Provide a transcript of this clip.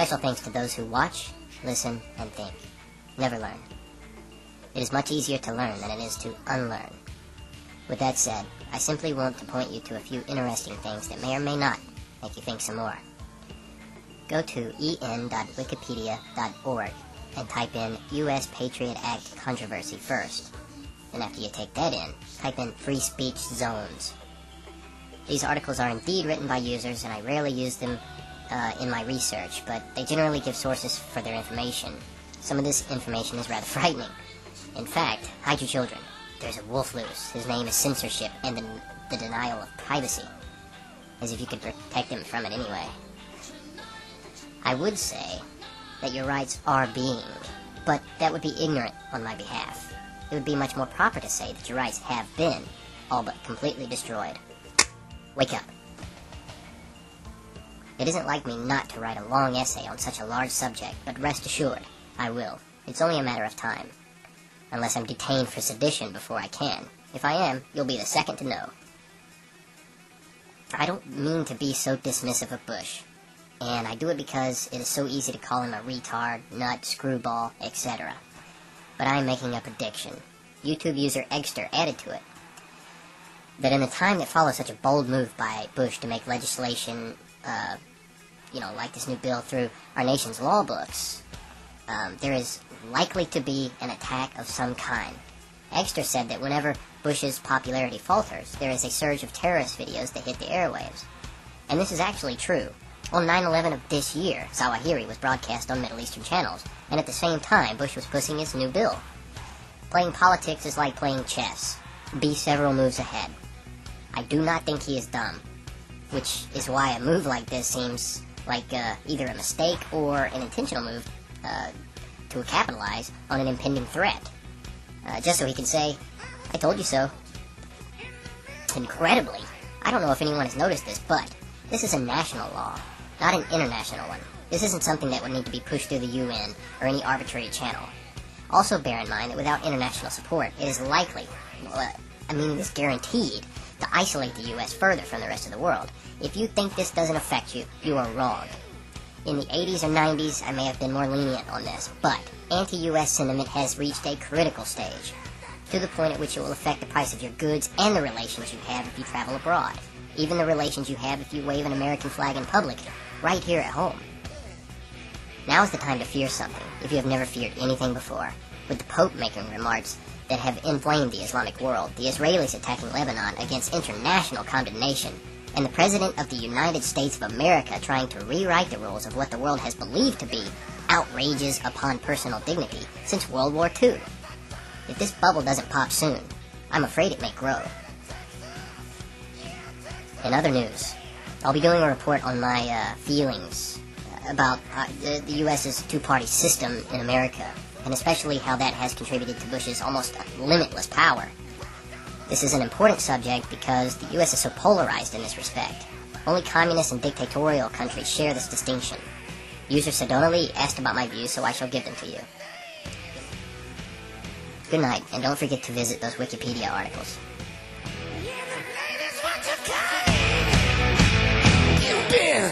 Special thanks to those who watch, listen, and think. Never learn. It is much easier to learn than it is to unlearn. With that said, I simply want to point you to a few interesting things that may or may not make you think some more. Go to en.wikipedia.org and type in U.S. Patriot Act controversy first. And after you take that in, type in free speech zones. These articles are indeed written by users, and I rarely use them in my research, but they generally give sources for their information. Some of this information is rather frightening. In fact, hide your children. There's a wolf loose. His name is censorship and the denial of privacy. As if you could protect him from it anyway. I would say that your rights are being, but that would be ignorant on my behalf. It would be much more proper to say that your rights have been all but completely destroyed. Wake up. It isn't like me not to write a long essay on such a large subject, but rest assured, I will. It's only a matter of time. Unless I'm detained for sedition before I can. If I am, you'll be the second to know. I don't mean to be so dismissive of Bush. And I do it because it is so easy to call him a retard, nut, screwball, etc. But I am making a prediction. YouTube user Eggster added to it that in the time that follows such a bold move by Bush to make legislation, like this new bill through our nation's law books, there is likely to be an attack of some kind. Eggster said that whenever Bush's popularity falters, there is a surge of terrorist videos that hit the airwaves. And this is actually true. On 9/11 of this year, Zawahiri was broadcast on Middle Eastern channels, and at the same time, Bush was pushing his new bill. Playing politics is like playing chess. Be several moves ahead. I do not think he is dumb, which is why a move like this seems like either a mistake or an intentional move to capitalize on an impending threat. Just so he can say, I told you so. Incredibly, I don't know if anyone has noticed this, but this is a national law, not an international one. This isn't something that would need to be pushed through the UN or any arbitrary channel. Also bear in mind that without international support, it is likely, this guaranteed, to isolate the U.S. further from the rest of the world. If you think this doesn't affect you, you are wrong. In the 80s or 90s, I may have been more lenient on this, but anti-U.S. sentiment has reached a critical stage, to the point at which it will affect the price of your goods and the relations you have if you travel abroad, even the relations you have if you wave an American flag in public, right here at home. Now is the time to fear something, if you have never feared anything before, with the Pope making remarks that have inflamed the Islamic world, the Israelis attacking Lebanon against international condemnation, and the President of the United States of America trying to rewrite the rules of what the world has believed to be outrages upon personal dignity since World War II. If this bubble doesn't pop soon, I'm afraid it may grow. In other news, I'll be doing a report on my feelings about the U.S.'s two-party system in America, and especially how that has contributed to Bush's almost limitless power. This is an important subject because the U.S. is so polarized in this respect. Only communist and dictatorial countries share this distinction. User Sedonali asked about my views, so I shall give them to you. Good night, and don't forget to visit those Wikipedia articles. You've been